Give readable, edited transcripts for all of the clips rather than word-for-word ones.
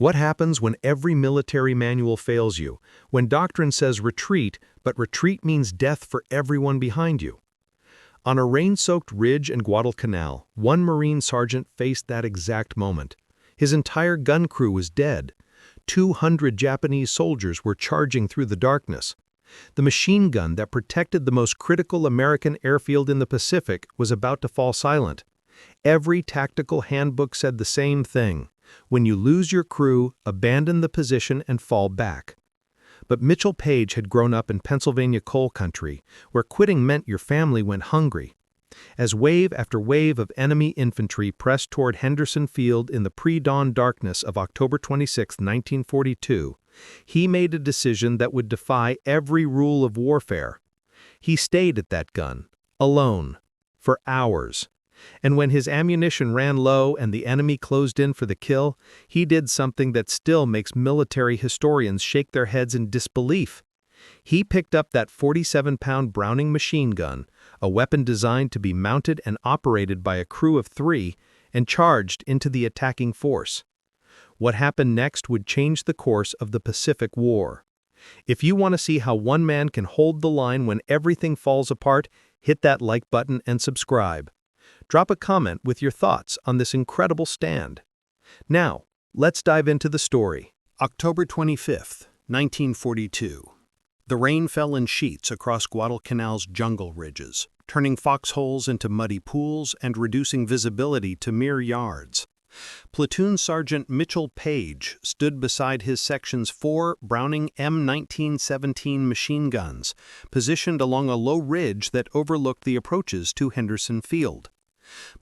What happens when every military manual fails you, when doctrine says retreat, but retreat means death for everyone behind you? On a rain-soaked ridge in Guadalcanal, one Marine sergeant faced that exact moment. His entire gun crew was dead. 200 Japanese soldiers were charging through the darkness. The machine gun that protected the most critical American airfield in the Pacific was about to fall silent. Every tactical handbook said the same thing. When you lose your crew, abandon the position and fall back. But Mitchell Paige had grown up in Pennsylvania coal country, where quitting meant your family went hungry. As wave after wave of enemy infantry pressed toward Henderson Field in the pre-dawn darkness of October 26, 1942, he made a decision that would defy every rule of warfare. He stayed at that gun, alone, for hours. And when his ammunition ran low and the enemy closed in for the kill, he did something that still makes military historians shake their heads in disbelief. He picked up that 47-pound Browning machine gun, a weapon designed to be mounted and operated by a crew of 3, and charged into the attacking force. What happened next would change the course of the Pacific War. If you want to see how one man can hold the line when everything falls apart, hit that like button and subscribe. Drop a comment with your thoughts on this incredible stand. Now, let's dive into the story. October 25, 1942. The rain fell in sheets across Guadalcanal's jungle ridges, turning foxholes into muddy pools and reducing visibility to mere yards. Platoon Sergeant Mitchell Paige stood beside his section's 4 Browning M1917 machine guns, positioned along a low ridge that overlooked the approaches to Henderson Field.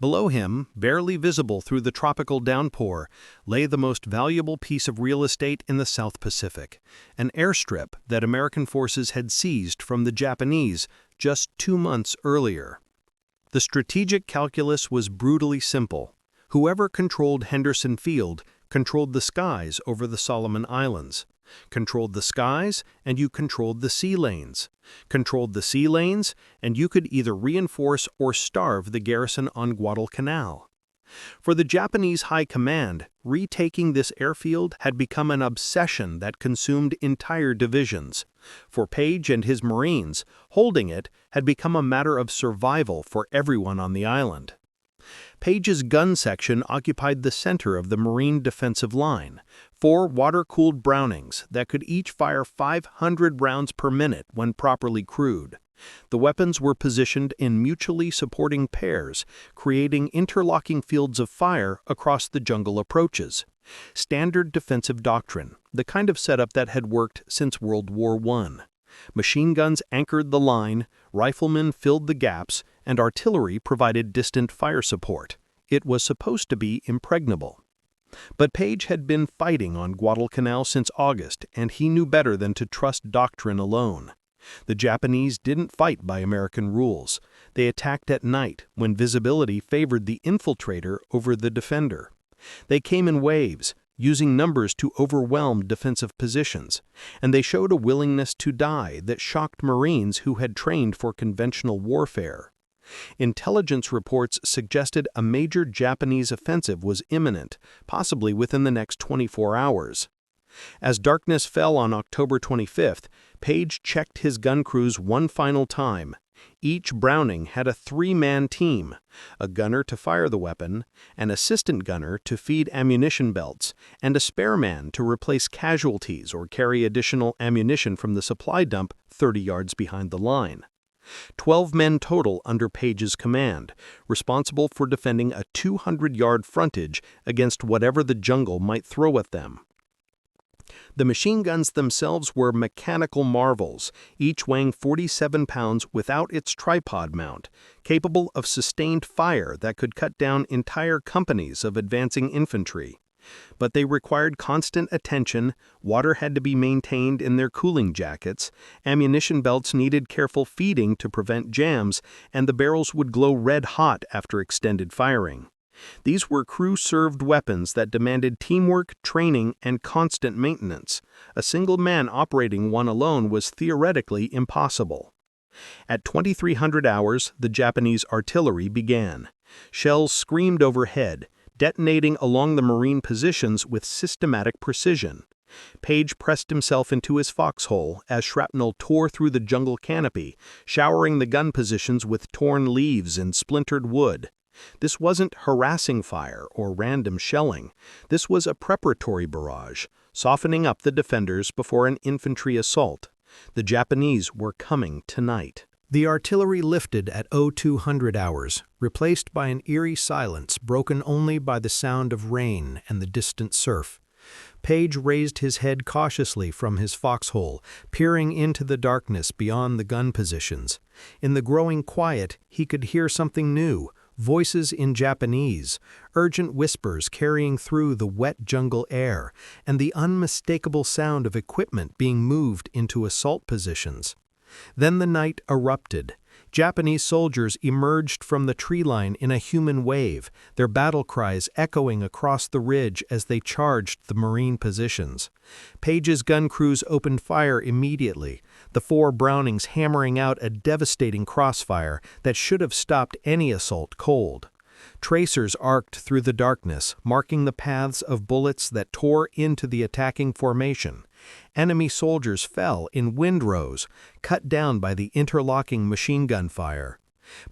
Below him, barely visible through the tropical downpour, lay the most valuable piece of real estate in the South Pacific, an airstrip that American forces had seized from the Japanese just 2 months earlier. The strategic calculus was brutally simple. Whoever controlled Henderson Field controlled the skies over the Solomon Islands. Controlled the skies, and you controlled the sea lanes. Controlled the sea lanes, and you could either reinforce or starve the garrison on Guadalcanal. For the Japanese High Command, retaking this airfield had become an obsession that consumed entire divisions. For Paige and his Marines, holding it had become a matter of survival for everyone on the island. Paige's gun section occupied the center of the Marine defensive line, 4 water-cooled Brownings that could each fire 500 rounds per minute when properly crewed. The weapons were positioned in mutually supporting pairs, creating interlocking fields of fire across the jungle approaches. Standard defensive doctrine, the kind of setup that had worked since World War I. Machine guns anchored the line, riflemen filled the gaps, and artillery provided distant fire support. It was supposed to be impregnable. But Paige had been fighting on Guadalcanal since August, and he knew better than to trust doctrine alone. The Japanese didn't fight by American rules. They attacked at night, when visibility favored the infiltrator over the defender. They came in waves, using numbers to overwhelm defensive positions, and they showed a willingness to die that shocked Marines who had trained for conventional warfare. Intelligence reports suggested a major Japanese offensive was imminent, possibly within the next 24 hours. As darkness fell on October 25th, Paige checked his gun crews one final time. Each Browning had a 3-man team, a gunner to fire the weapon, an assistant gunner to feed ammunition belts, and a spare man to replace casualties or carry additional ammunition from the supply dump 30 yards behind the line. 12 men total under Paige's command, responsible for defending a 200-yard frontage against whatever the jungle might throw at them. The machine guns themselves were mechanical marvels, each weighing 47 pounds without its tripod mount, capable of sustained fire that could cut down entire companies of advancing infantry. But they required constant attention, water had to be maintained in their cooling jackets, ammunition belts needed careful feeding to prevent jams, and the barrels would glow red hot after extended firing. These were crew-served weapons that demanded teamwork, training, and constant maintenance. A single man operating one alone was theoretically impossible. At 2300 hours, the Japanese artillery began. Shells screamed overhead. detonating along the Marine positions with systematic precision. Paige pressed himself into his foxhole as shrapnel tore through the jungle canopy, showering the gun positions with torn leaves and splintered wood. This wasn't harassing fire or random shelling. This was a preparatory barrage, softening up the defenders before an infantry assault. The Japanese were coming tonight. The artillery lifted at 0200 hours, replaced by an eerie silence broken only by the sound of rain and the distant surf. Paige raised his head cautiously from his foxhole, peering into the darkness beyond the gun positions. In the growing quiet, he could hear something new, voices in Japanese, urgent whispers carrying through the wet jungle air, and the unmistakable sound of equipment being moved into assault positions. Then the night erupted. Japanese soldiers emerged from the tree line in a human wave, their battle cries echoing across the ridge as they charged the Marine positions. Paige's gun crews opened fire immediately, the 4 Brownings hammering out a devastating crossfire that should have stopped any assault cold. Tracers arced through the darkness, marking the paths of bullets that tore into the attacking formation. Enemy soldiers fell in windrows, cut down by the interlocking machine gun fire.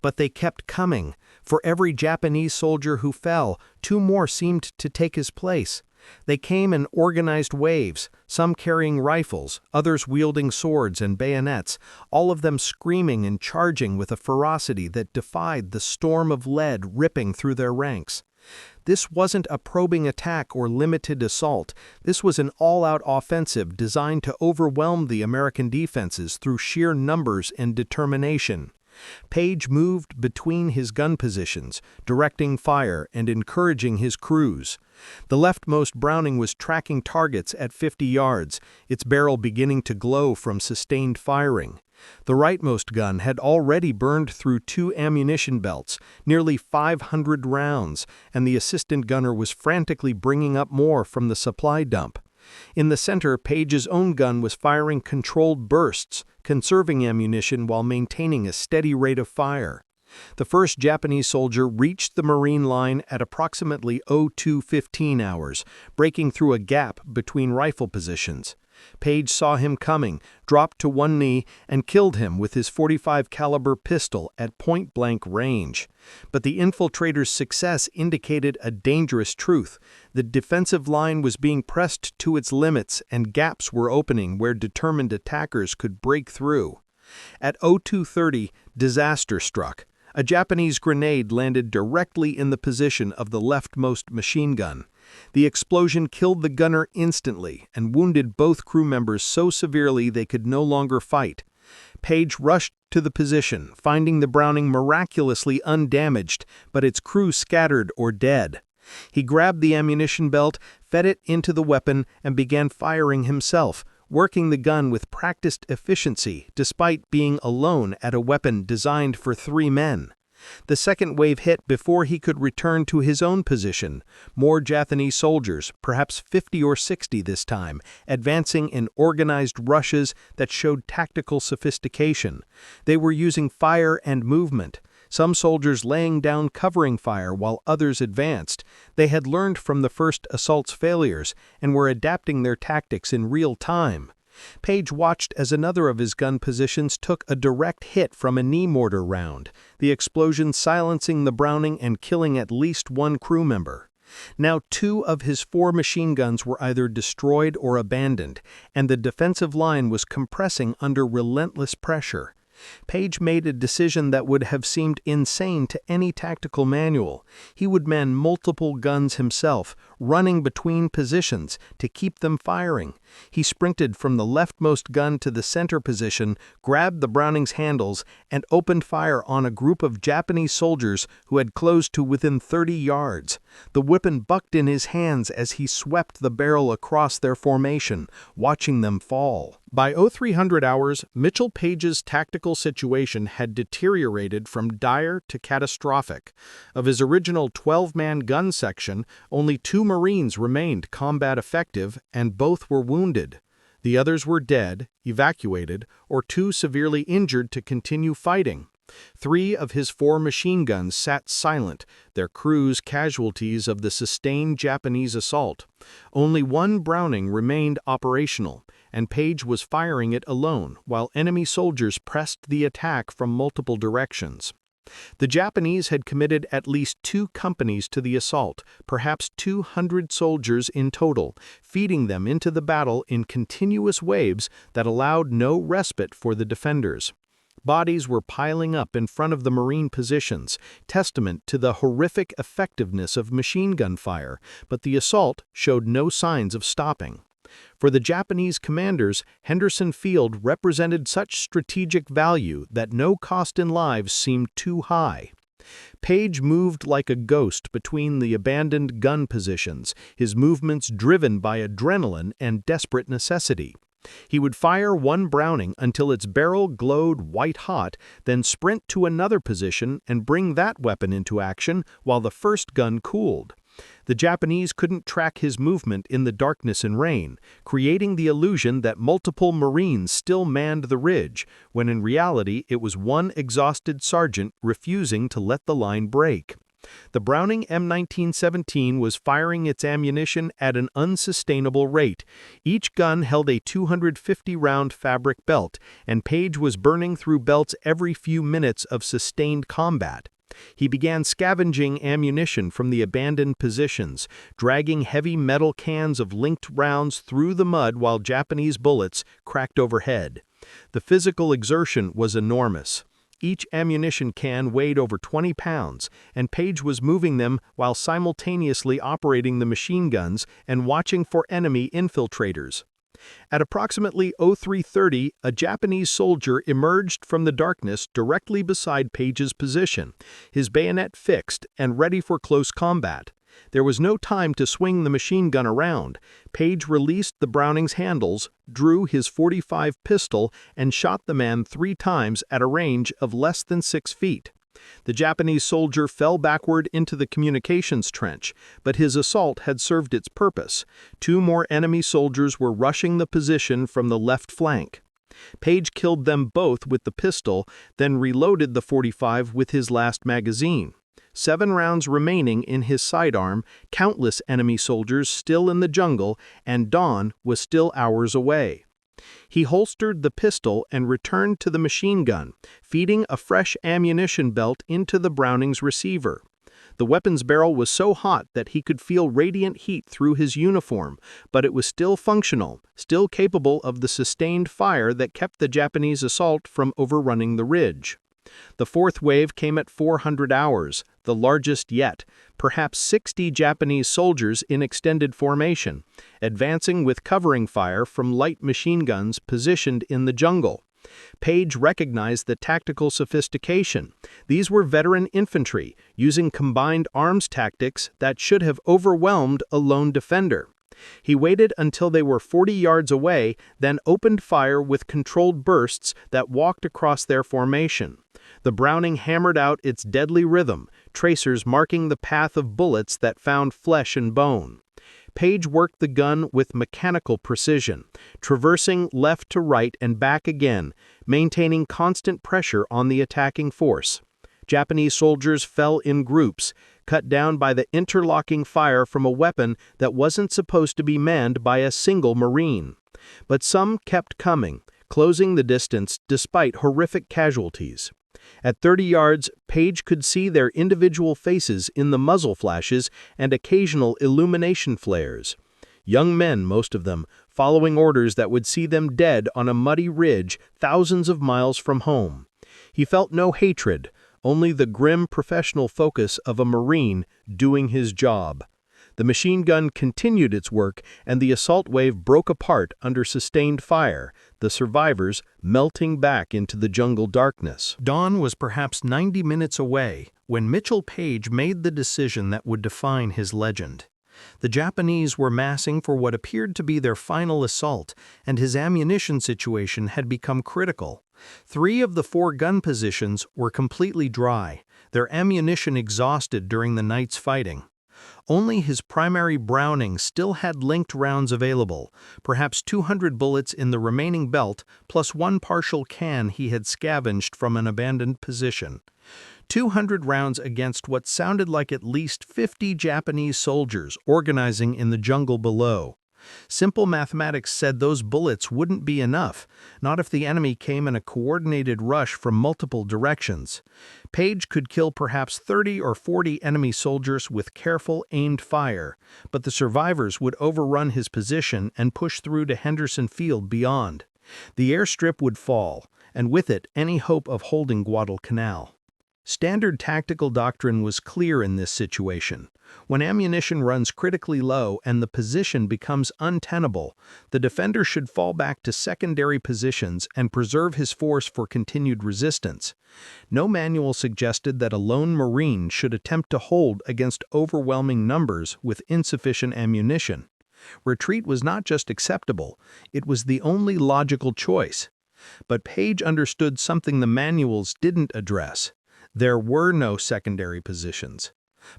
But they kept coming. For every Japanese soldier who fell, 2 more seemed to take his place. They came in organized waves, some carrying rifles, others wielding swords and bayonets, all of them screaming and charging with a ferocity that defied the storm of lead ripping through their ranks. This wasn't a probing attack or limited assault. This was an all-out offensive designed to overwhelm the American defenses through sheer numbers and determination. Paige moved between his gun positions, directing fire and encouraging his crews. The leftmost Browning was tracking targets at 50 yards, its barrel beginning to glow from sustained firing. The rightmost gun had already burned through 2 ammunition belts, nearly 500 rounds, and the assistant gunner was frantically bringing up more from the supply dump. In the center, Paige's own gun was firing controlled bursts, conserving ammunition while maintaining a steady rate of fire. The first Japanese soldier reached the Marine line at approximately 02:15 hours, breaking through a gap between rifle positions. Paige saw him coming, dropped to one knee, and killed him with his .45 caliber pistol at point-blank range. But the infiltrator's success indicated a dangerous truth. The defensive line was being pressed to its limits, and gaps were opening where determined attackers could break through. At 02:30, disaster struck. A Japanese grenade landed directly in the position of the leftmost machine gun. The explosion killed the gunner instantly and wounded both crew members so severely they could no longer fight. Paige rushed to the position, finding the Browning miraculously undamaged, but its crew scattered or dead. He grabbed the ammunition belt, fed it into the weapon, and began firing himself, working the gun with practiced efficiency despite being alone at a weapon designed for 3 men. The second wave hit before he could return to his own position. More Japanese soldiers, perhaps 50 or 60 this time, advancing in organized rushes that showed tactical sophistication. They were using fire and movement, some soldiers laying down covering fire while others advanced. They had learned from the first assault's failures and were adapting their tactics in real time. Paige watched as another of his gun positions took a direct hit from a knee mortar round, the explosion silencing the Browning and killing at least 1 crew member. Now 2 of his 4 machine guns were either destroyed or abandoned, and the defensive line was compressing under relentless pressure. Paige made a decision that would have seemed insane to any tactical manual. He would man multiple guns himself, running between positions to keep them firing. He sprinted from the leftmost gun to the center position, grabbed the Browning's handles, and opened fire on a group of Japanese soldiers who had closed to within 30 yards. The weapon bucked in his hands as he swept the barrel across their formation, watching them fall. By 0300 hours, Mitchell Paige's tactical situation had deteriorated from dire to catastrophic. Of his original 12-man gun section, only 2 Marines remained combat effective, and both were wounded. The others were dead, evacuated, or too severely injured to continue fighting. 3 of his 4 machine guns sat silent, their crews casualties of the sustained Japanese assault. Only 1 Browning remained operational, and Paige was firing it alone while enemy soldiers pressed the attack from multiple directions. The Japanese had committed at least 2 companies to the assault, perhaps 200 soldiers in total, feeding them into the battle in continuous waves that allowed no respite for the defenders. Bodies were piling up in front of the Marine positions, testament to the horrific effectiveness of machine gun fire, but the assault showed no signs of stopping. For the Japanese commanders, Henderson Field represented such strategic value that no cost in lives seemed too high. Paige moved like a ghost between the abandoned gun positions, his movements driven by adrenaline and desperate necessity. He would fire 1 Browning until its barrel glowed white-hot, then sprint to another position and bring that weapon into action while the first gun cooled. The Japanese couldn't track his movement in the darkness and rain, creating the illusion that multiple Marines still manned the ridge, when in reality it was 1 exhausted sergeant refusing to let the line break. The Browning M1917 was firing its ammunition at an unsustainable rate. Each gun held a 250-round fabric belt, and Paige was burning through belts every few minutes of sustained combat. He began scavenging ammunition from the abandoned positions, dragging heavy metal cans of linked rounds through the mud while Japanese bullets cracked overhead. The physical exertion was enormous. Each ammunition can weighed over 20 pounds, and Paige was moving them while simultaneously operating the machine guns and watching for enemy infiltrators. At approximately 03:30, a Japanese soldier emerged from the darkness directly beside Paige's position, his bayonet fixed and ready for close combat. There was no time to swing the machine gun around. Paige released the Browning's handles, drew his .45 pistol, and shot the man 3 times at a range of less than 6 feet. The Japanese soldier fell backward into the communications trench, but his assault had served its purpose. 2 more enemy soldiers were rushing the position from the left flank. Paige killed them both with the pistol, then reloaded the .45 with his last magazine. 7 rounds remaining in his sidearm, countless enemy soldiers still in the jungle, and dawn was still hours away. He holstered the pistol and returned to the machine gun, feeding a fresh ammunition belt into the Browning's receiver. The weapon's barrel was so hot that he could feel radiant heat through his uniform, but it was still functional, still capable of the sustained fire that kept the Japanese assault from overrunning the ridge. The 4th wave came at 400 hours, the largest yet, perhaps 60 Japanese soldiers in extended formation, advancing with covering fire from light machine guns positioned in the jungle. Paige recognized the tactical sophistication. These were veteran infantry, using combined arms tactics that should have overwhelmed a lone defender. He waited until they were 40 yards away, then opened fire with controlled bursts that walked across their formation. The Browning hammered out its deadly rhythm, tracers marking the path of bullets that found flesh and bone. Paige worked the gun with mechanical precision, traversing left to right and back again, maintaining constant pressure on the attacking force. Japanese soldiers fell in groups, cut down by the interlocking fire from a weapon that wasn't supposed to be manned by a single Marine. But some kept coming, closing the distance despite horrific casualties. At 30 yards, Paige could see their individual faces in the muzzle flashes and occasional illumination flares. Young men, most of them, following orders that would see them dead on a muddy ridge thousands of miles from home. He felt no hatred, only the grim professional focus of a Marine doing his job. The machine gun continued its work, and the assault wave broke apart under sustained fire, the survivors melting back into the jungle darkness. Dawn was perhaps 90 minutes away when Mitchell Paige made the decision that would define his legend. The Japanese were massing for what appeared to be their final assault, and his ammunition situation had become critical. 3 of the 4 gun positions were completely dry, their ammunition exhausted during the night's fighting. Only his primary Browning still had linked rounds available, perhaps 200 bullets in the remaining belt, plus one partial can he had scavenged from an abandoned position. 200 rounds against what sounded like at least 50 Japanese soldiers organizing in the jungle below. Simple mathematics said those bullets wouldn't be enough, not if the enemy came in a coordinated rush from multiple directions. Paige could kill perhaps 30 or 40 enemy soldiers with careful, aimed fire, but the survivors would overrun his position and push through to Henderson Field beyond. The airstrip would fall, and with it any hope of holding Guadalcanal. Standard tactical doctrine was clear in this situation. When ammunition runs critically low and the position becomes untenable, the defender should fall back to secondary positions and preserve his force for continued resistance. No manual suggested that a lone Marine should attempt to hold against overwhelming numbers with insufficient ammunition. Retreat was not just acceptable, it was the only logical choice. But Paige understood something the manuals didn't address. There were no secondary positions.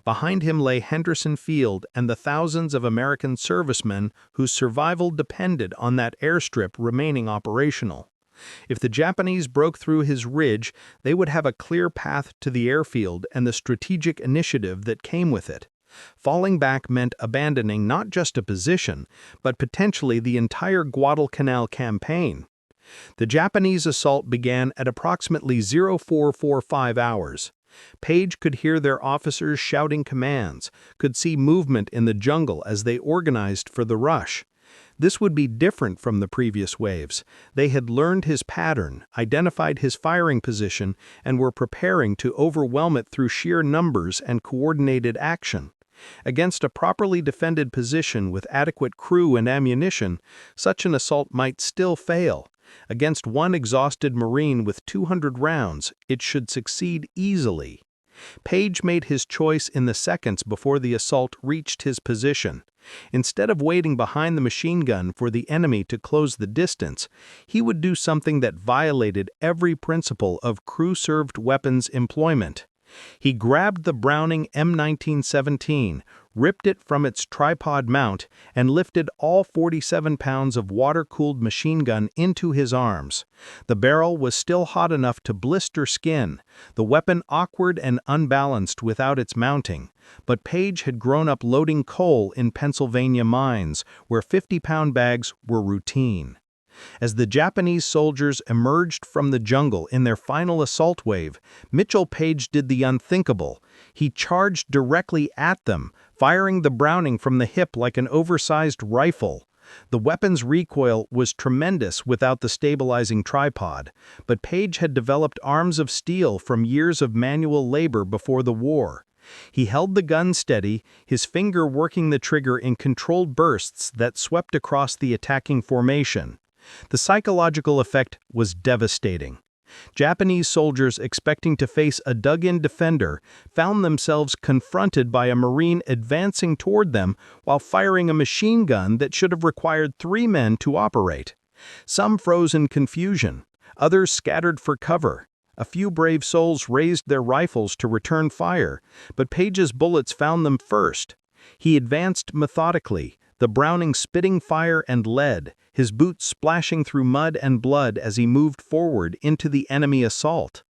Behind him lay Henderson Field and the thousands of American servicemen whose survival depended on that airstrip remaining operational. If the Japanese broke through his ridge, they would have a clear path to the airfield and the strategic initiative that came with it. Falling back meant abandoning not just a position, but potentially the entire Guadalcanal campaign. The Japanese assault began at approximately 0445 hours. Paige could hear their officers shouting commands, could see movement in the jungle as they organized for the rush. This would be different from the previous waves. They had learned his pattern, identified his firing position, and were preparing to overwhelm it through sheer numbers and coordinated action. Against a properly defended position with adequate crew and ammunition, such an assault might still fail. Against one exhausted Marine with 200 rounds, it should succeed easily. Paige made his choice in the seconds before the assault reached his position. Instead of waiting behind the machine gun for the enemy to close the distance, he would do something that violated every principle of crew-served weapons employment. He grabbed the Browning M1917, ripped it from its tripod mount, and lifted all 47 pounds of water-cooled machine gun into his arms. The barrel was still hot enough to blister skin, the weapon awkward and unbalanced without its mounting, but Paige had grown up loading coal in Pennsylvania mines, where 50-pound bags were routine. As the Japanese soldiers emerged from the jungle in their final assault wave, Mitchell Paige did the unthinkable. He charged directly at them, firing the Browning from the hip like an oversized rifle. The weapon's recoil was tremendous without the stabilizing tripod, but Paige had developed arms of steel from years of manual labor before the war. He held the gun steady, his finger working the trigger in controlled bursts that swept across the attacking formation. The psychological effect was devastating. Japanese soldiers expecting to face a dug-in defender found themselves confronted by a Marine advancing toward them while firing a machine gun that should have required 3 men to operate. Some froze in confusion, others scattered for cover. A few brave souls raised their rifles to return fire, but Paige's bullets found them first. He advanced methodically, the Browning spitting fire and lead, his boots splashing through mud and blood as he moved forward into the enemy assault.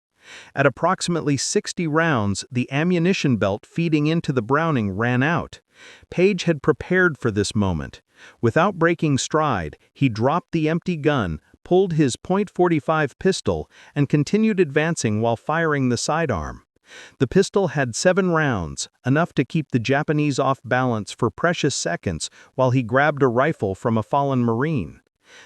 At approximately 60 rounds, the ammunition belt feeding into the Browning ran out. Paige had prepared for this moment. Without breaking stride, he dropped the empty gun, pulled his .45 pistol, and continued advancing while firing the sidearm. The pistol had 7 rounds, enough to keep the Japanese off balance for precious seconds while he grabbed a rifle from a fallen Marine.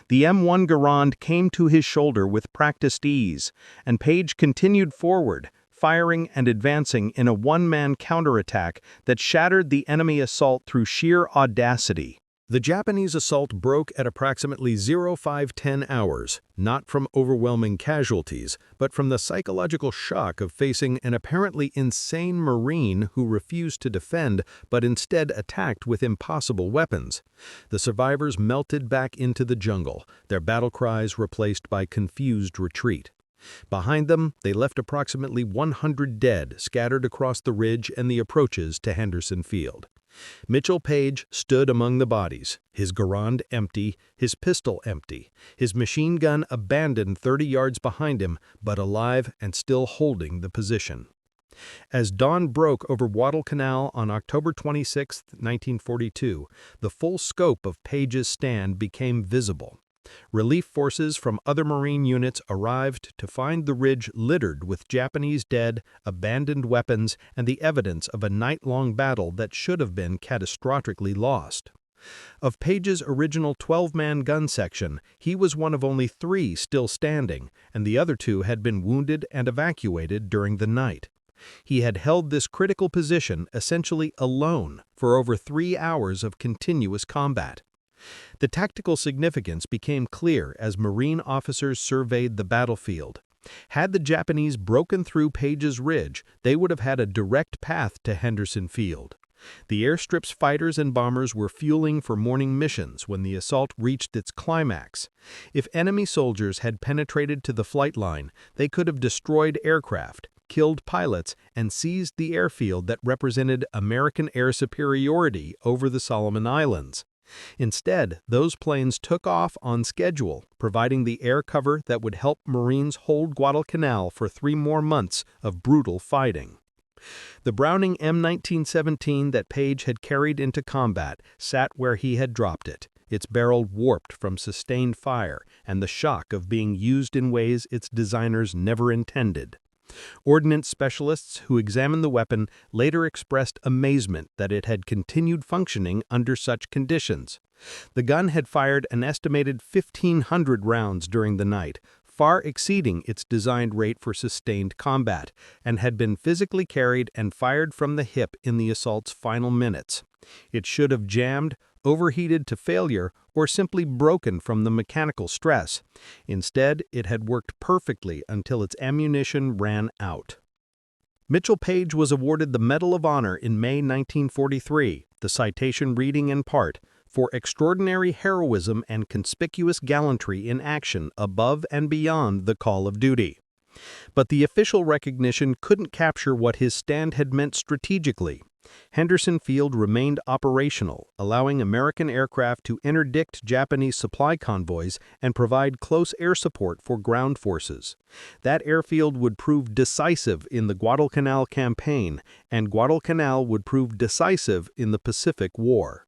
The M1 Garand came to his shoulder with practiced ease, and Paige continued forward, firing and advancing in a one-man counterattack that shattered the enemy assault through sheer audacity. The Japanese assault broke at approximately 0510 hours, not from overwhelming casualties, but from the psychological shock of facing an apparently insane Marine who refused to defend but instead attacked with impossible weapons. The survivors melted back into the jungle, their battle cries replaced by confused retreat. Behind them, they left approximately 100 dead scattered across the ridge and the approaches to Henderson Field. Mitchell Paige stood among the bodies, his garand empty, his pistol empty, his machine gun abandoned 30 yards behind him, but alive and still holding the position. As dawn broke over Guadalcanal on October 26, 1942, the full scope of Paige's stand became visible. Relief forces from other Marine units arrived to find the ridge littered with Japanese dead, abandoned weapons, and the evidence of a night-long battle that should have been catastrophically lost. Of Paige's original 12-man gun section, he was one of only 3 still standing, and the other 2 had been wounded and evacuated during the night. He had held this critical position essentially alone for over 3 hours of continuous combat. The tactical significance became clear as Marine officers surveyed the battlefield. Had the Japanese broken through Paige's ridge, they would have had a direct path to Henderson Field. The airstrip's fighters and bombers were fueling for morning missions when the assault reached its climax. If enemy soldiers had penetrated to the flight line, they could have destroyed aircraft, killed pilots, and seized the airfield that represented American air superiority over the Solomon Islands. Instead, those planes took off on schedule, providing the air cover that would help Marines hold Guadalcanal for 3 more months of brutal fighting. The Browning M1917 that Paige had carried into combat sat where he had dropped it, its barrel warped from sustained fire and the shock of being used in ways its designers never intended. Ordnance specialists who examined the weapon later expressed amazement that it had continued functioning under such conditions. The gun had fired an estimated 1,500 rounds during the night, far exceeding its designed rate for sustained combat, and had been physically carried and fired from the hip in the assault's final minutes. It should have jammed, overheated to failure, or simply broken from the mechanical stress. Instead, it had worked perfectly until its ammunition ran out. Mitchell Paige was awarded the Medal of Honor in May 1943, the citation reading in part, for extraordinary heroism and conspicuous gallantry in action above and beyond the call of duty. But the official recognition couldn't capture what his stand had meant strategically. Henderson Field remained operational, allowing American aircraft to interdict Japanese supply convoys and provide close air support for ground forces. That airfield would prove decisive in the Guadalcanal campaign, and Guadalcanal would prove decisive in the Pacific War.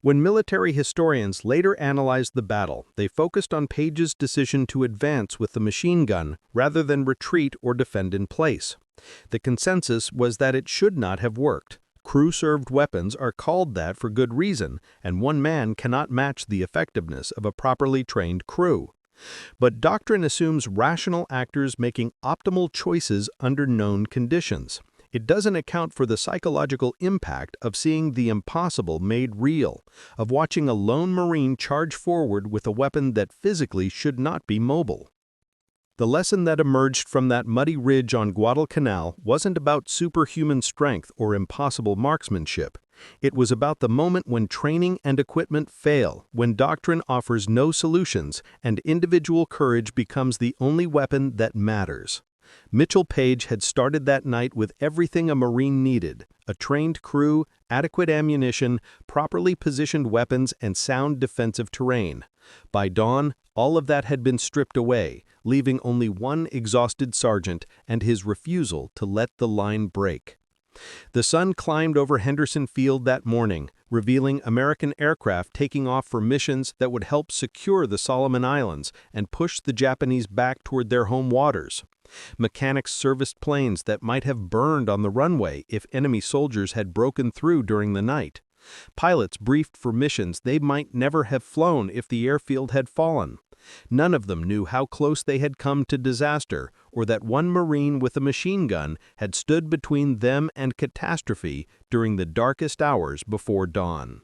When military historians later analyzed the battle, they focused on Paige's decision to advance with the machine gun rather than retreat or defend in place. The consensus was that it should not have worked. Crew-served weapons are called that for good reason, and one man cannot match the effectiveness of a properly trained crew. But doctrine assumes rational actors making optimal choices under known conditions. It doesn't account for the psychological impact of seeing the impossible made real, of watching a lone Marine charge forward with a weapon that physically should not be mobile. The lesson that emerged from that muddy ridge on Guadalcanal wasn't about superhuman strength or impossible marksmanship. It was about the moment when training and equipment fail, when doctrine offers no solutions, and individual courage becomes the only weapon that matters. Mitchell Paige had started that night with everything a Marine needed: a trained crew, adequate ammunition, properly positioned weapons, and sound defensive terrain. By dawn, all of that had been stripped away, leaving only one exhausted sergeant and his refusal to let the line break. The sun climbed over Henderson Field that morning, revealing American aircraft taking off for missions that would help secure the Solomon Islands and push the Japanese back toward their home waters. Mechanics serviced planes that might have burned on the runway if enemy soldiers had broken through during the night. Pilots briefed for missions they might never have flown if the airfield had fallen. None of them knew how close they had come to disaster, or that one Marine with a machine gun had stood between them and catastrophe during the darkest hours before dawn.